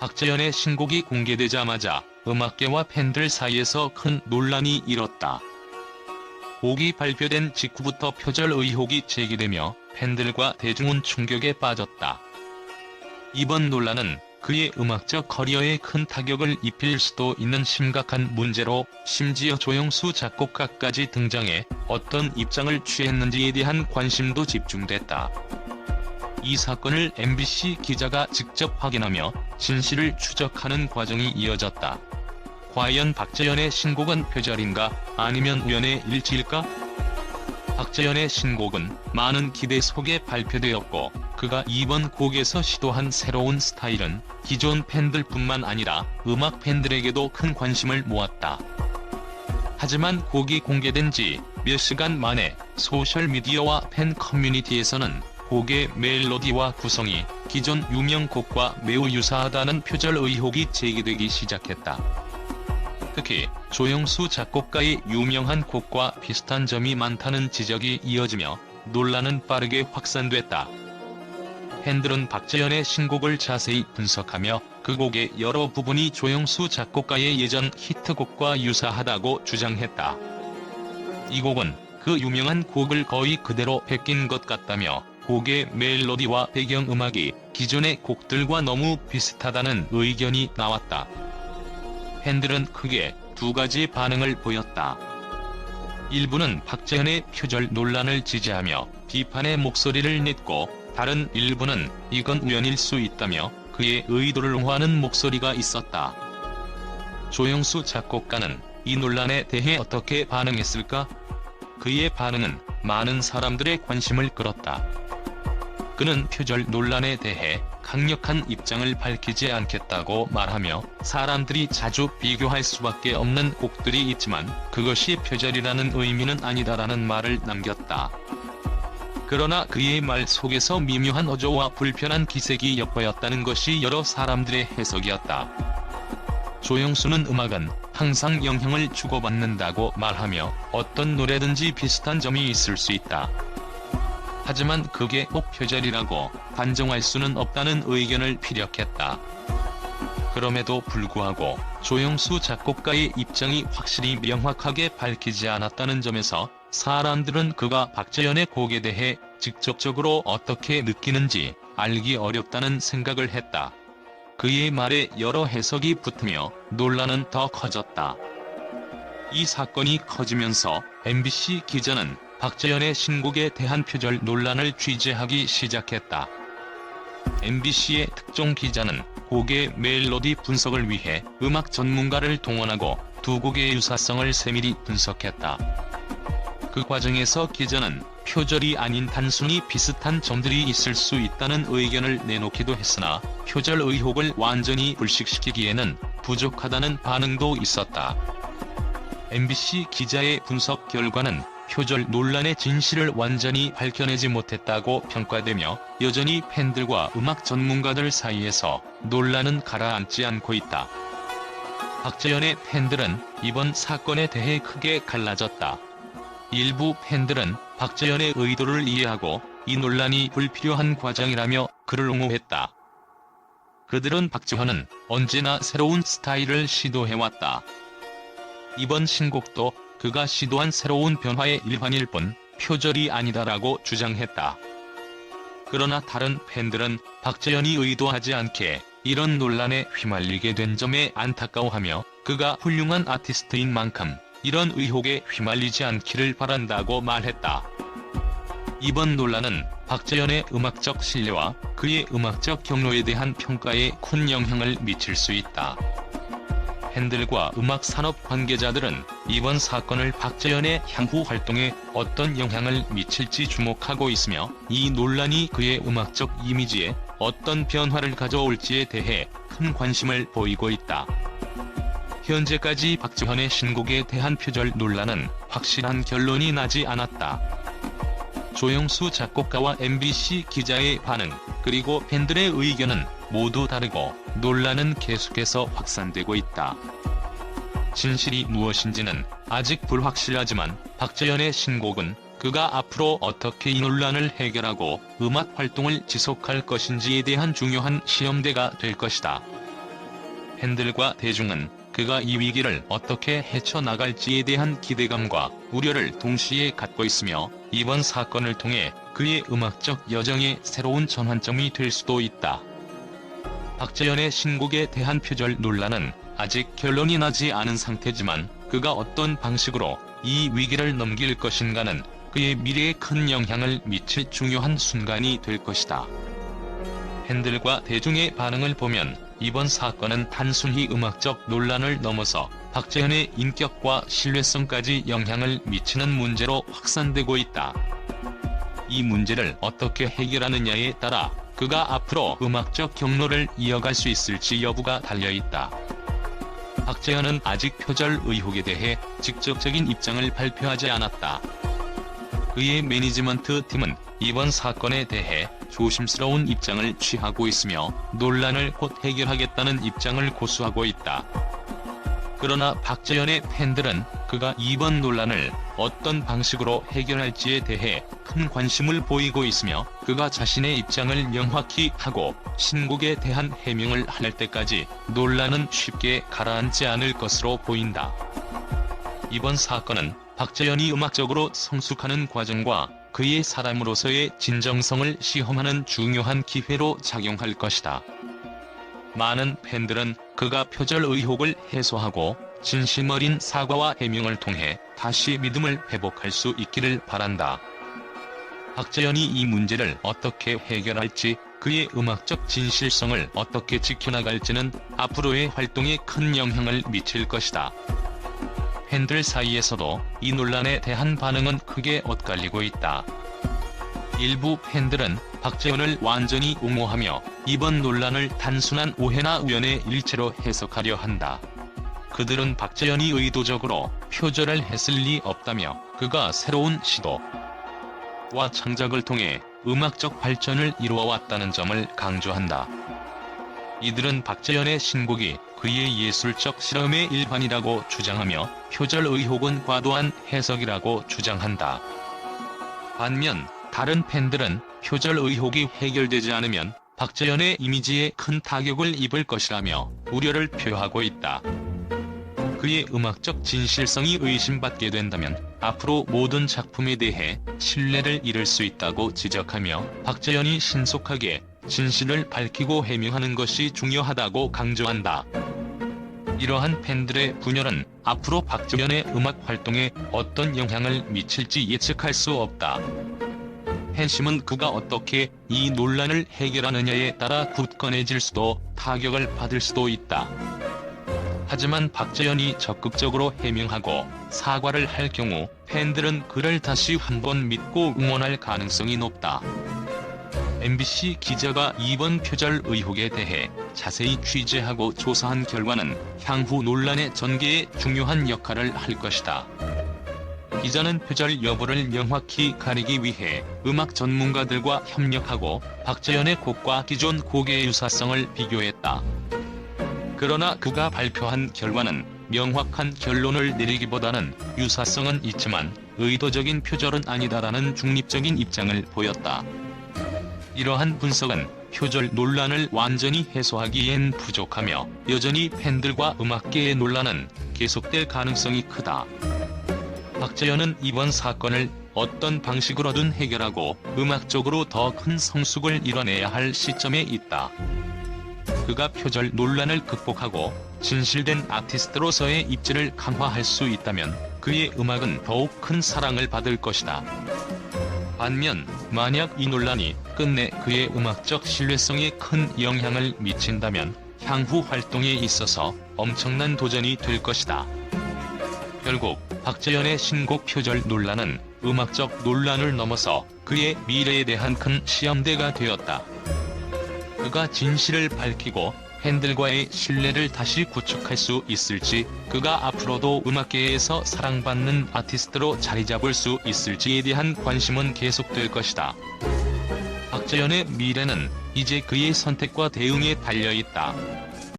박재현의 신곡이 공개되자마자 음악계와 팬들 사이에서 큰 논란이 일었다. 곡이 발표된 직후부터 표절 의혹이 제기되며 팬들과 대중은 충격에 빠졌다. 이번 논란은 그의 음악적 커리어에 큰 타격을 입힐 수도 있는 심각한 문제로 심지어 조영수 작곡가까지 등장해 어떤 입장을 취했는지에 대한 관심도 집중됐다. 이 사건을 MBC 기자가 직접 확인하며 진실을 추적하는 과정이 이어졌다. 과연 박재현의 신곡은 표절인가 아니면 우연의 일치일까? 박재현의 신곡은 많은 기대 속에 발표되었고 그가 이번 곡에서 시도한 새로운 스타일은 기존 팬들뿐만 아니라 음악 팬들에게도 큰 관심을 모았다. 하지만 곡이 공개된 지 몇 시간 만에 소셜미디어와 팬 커뮤니티에서는 곡의 멜로디와 구성이 기존 유명 곡과 매우 유사하다는 표절 의혹이 제기되기 시작했다. 특히 조영수 작곡가의 유명한 곡과 비슷한 점이 많다는 지적이 이어지며 논란은 빠르게 확산됐다. 팬들은 박재현의 신곡을 자세히 분석하며 그 곡의 여러 부분이 조영수 작곡가의 예전 히트곡과 유사하다고 주장했다. 이 곡은 그 유명한 곡을 거의 그대로 베낀 것 같다며 곡의 멜로디와 배경음악이 기존의 곡들과 너무 비슷하다는 의견이 나왔다. 팬들은 크게 두 가지 반응을 보였다. 일부는 박재현의 표절 논란을 지지하며 비판의 목소리를 냈고 다른 일부는 이건 우연일 수 있다며 그의 의도를 옹호하는 목소리가 있었다. 조영수 작곡가는 이 논란에 대해 어떻게 반응했을까? 그의 반응은 많은 사람들의 관심을 끌었다. 그는 표절 논란에 대해 강력한 입장을 밝히지 않겠다고 말하며 사람들이 자주 비교할 수밖에 없는 곡들이 있지만 그것이 표절이라는 의미는 아니다라는 말을 남겼다. 그러나 그의 말 속에서 미묘한 어조와 불편한 기색이 엿보였다는 것이 여러 사람들의 해석이었다. 조영수는 음악은 항상 영향을 주고받는다고 말하며 어떤 노래든지 비슷한 점이 있을 수 있다. 하지만 그게 꼭 표절이라고 단정할 수는 없다는 의견을 피력했다. 그럼에도 불구하고 조영수 작곡가의 입장이 확실히 명확하게 밝히지 않았다는 점에서 사람들은 그가 박재현의 곡에 대해 직접적으로 어떻게 느끼는지 알기 어렵다는 생각을 했다. 그의 말에 여러 해석이 붙으며 논란은 더 커졌다. 이 사건이 커지면서 MBC 기자는 박재현의 신곡에 대한 표절 논란을 취재하기 시작했다. MBC의 특종 기자는 곡의 멜로디 분석을 위해 음악 전문가를 동원하고 두 곡의 유사성을 세밀히 분석했다. 그 과정에서 기자는 표절이 아닌 단순히 비슷한 점들이 있을 수 있다는 의견을 내놓기도 했으나 표절 의혹을 완전히 불식시키기에는 부족하다는 반응도 있었다. MBC 기자의 분석 결과는 표절 논란의 진실을 완전히 밝혀내지 못했다고 평가되며 여전히 팬들과 음악 전문가들 사이에서 논란은 가라앉지 않고 있다. 박재현의 팬들은 이번 사건에 대해 크게 갈라졌다. 일부 팬들은 박재현의 의도를 이해하고 이 논란이 불필요한 과정이라며 그를 옹호했다. 그들은 박재현은 언제나 새로운 스타일을 시도해왔다. 이번 신곡도 그가 시도한 새로운 변화의 일환일 뿐 표절이 아니다라고 주장했다. 그러나 다른 팬들은 박재현이 의도하지 않게 이런 논란에 휘말리게 된 점에 안타까워하며 그가 훌륭한 아티스트인 만큼 이런 의혹에 휘말리지 않기를 바란다고 말했다. 이번 논란은 박재현의 음악적 신뢰와 그의 음악적 경로에 대한 평가에 큰 영향을 미칠 수 있다. 팬들과 음악 산업 관계자들은 이번 사건을 박재현의 향후 활동에 어떤 영향을 미칠지 주목하고 있으며 이 논란이 그의 음악적 이미지에 어떤 변화를 가져올지에 대해 큰 관심을 보이고 있다. 현재까지 박재현의 신곡에 대한 표절 논란은 확실한 결론이 나지 않았다. 조영수 작곡가와 MBC 기자의 반응, 그리고 팬들의 의견은 모두 다르고 논란은 계속해서 확산되고 있다. 진실이 무엇인지는 아직 불확실하지만 박재현의 신곡은 그가 앞으로 어떻게 이 논란을 해결하고 음악 활동을 지속할 것인지에 대한 중요한 시험대가 될 것이다. 팬들과 대중은 그가 이 위기를 어떻게 헤쳐나갈지에 대한 기대감과 우려를 동시에 갖고 있으며, 이번 사건을 통해 그의 음악적 여정의 새로운 전환점이 될 수도 있다. 박재현의 신곡에 대한 표절 논란은 아직 결론이 나지 않은 상태지만, 그가 어떤 방식으로 이 위기를 넘길 것인가는 그의 미래에 큰 영향을 미칠 중요한 순간이 될 것이다. 팬들과 대중의 반응을 보면 이번 사건은 단순히 음악적 논란을 넘어서 박재현의 인격과 신뢰성까지 영향을 미치는 문제로 확산되고 있다. 이 문제를 어떻게 해결하느냐에 따라 그가 앞으로 음악적 경로를 이어갈 수 있을지 여부가 달려있다. 박재현은 아직 표절 의혹에 대해 직접적인 입장을 발표하지 않았다. 그의 매니지먼트 팀은 이번 사건에 대해 조심스러운 입장을 취하고 있으며 논란을 곧 해결하겠다는 입장을 고수하고 있다. 그러나 박재현의 팬들은 그가 이번 논란을 어떤 방식으로 해결할지에 대해 큰 관심을 보이고 있으며, 그가 자신의 입장을 명확히 하고 신곡에 대한 해명을 할 때까지 논란은 쉽게 가라앉지 않을 것으로 보인다. 이번 사건은 박재현이 음악적으로 성숙하는 과정과 그의 사람으로서의 진정성을 시험하는 중요한 기회로 작용할 것이다. 많은 팬들은 그가 표절 의혹을 해소하고 진심 어린 사과와 해명을 통해 다시 믿음을 회복할 수 있기를 바란다. 박재현이 이 문제를 어떻게 해결할지, 그의 음악적 진실성을 어떻게 지켜나갈지는 앞으로의 활동에 큰 영향을 미칠 것이다. 팬들 사이에서도 이 논란에 대한 반응은 크게 엇갈리고 있다. 일부 팬들은 박재현을 완전히 옹호하며 이번 논란을 단순한 오해나 우연의 일치로 해석하려 한다. 그들은 박재현이 의도적으로 표절을 했을 리 없다며, 그가 새로운 시도와 창작을 통해 음악적 발전을 이루어왔다는 점을 강조한다. 이들은 박재현의 신곡이 그의 예술적 실험의 일환이라고 주장하며, 표절 의혹은 과도한 해석이라고 주장한다. 반면 다른 팬들은 표절 의혹이 해결되지 않으면 박재현의 이미지에 큰 타격을 입을 것이라며 우려를 표하고 있다. 그의 음악적 진실성이 의심받게 된다면 앞으로 모든 작품에 대해 신뢰를 잃을 수 있다고 지적하며, 박재현이 신속하게 진실을 밝히고 해명하는 것이 중요하다고 강조한다. 이러한 팬들의 분열은 앞으로 박재현의 음악 활동에 어떤 영향을 미칠지 예측할 수 없다. 팬심은 그가 어떻게 이 논란을 해결하느냐에 따라 굳건해질 수도 타격을 받을 수도 있다. 하지만 박재현이 적극적으로 해명하고 사과를 할 경우 팬들은 그를 다시 한번 믿고 응원할 가능성이 높다. MBC 기자가 이번 표절 의혹에 대해 자세히 취재하고 조사한 결과는 향후 논란의 전개에 중요한 역할을 할 것이다. 기자는 표절 여부를 명확히 가리기 위해 음악 전문가들과 협력하고 박재현의 곡과 기존 곡의 유사성을 비교했다. 그러나 그가 발표한 결과는 명확한 결론을 내리기보다는 유사성은 있지만 의도적인 표절은 아니다라는 중립적인 입장을 보였다. 이러한 분석은 표절 논란을 완전히 해소하기엔 부족하며, 여전히 팬들과 음악계의 논란은 계속될 가능성이 크다. 박재현은 이번 사건을 어떤 방식으로든 해결하고 음악적으로 더 큰 성숙을 이뤄내야 할 시점에 있다. 그가 표절 논란을 극복하고 진실된 아티스트로서의 입지를 강화할 수 있다면 그의 음악은 더욱 큰 사랑을 받을 것이다. 반면 만약 이 논란이 끝내 그의 음악적 신뢰성에 큰 영향을 미친다면 향후 활동에 있어서 엄청난 도전이 될 것이다. 결국 박재현의 신곡 표절 논란은 음악적 논란을 넘어서 그의 미래에 대한 큰 시험대가 되었다. 그가 진실을 밝히고 팬들과의 신뢰를 다시 구축할 수 있을지, 그가 앞으로도 음악계에서 사랑받는 아티스트로 자리잡을 수 있을지에 대한 관심은 계속될 것이다. 박재현의 미래는 이제 그의 선택과 대응에 달려있다.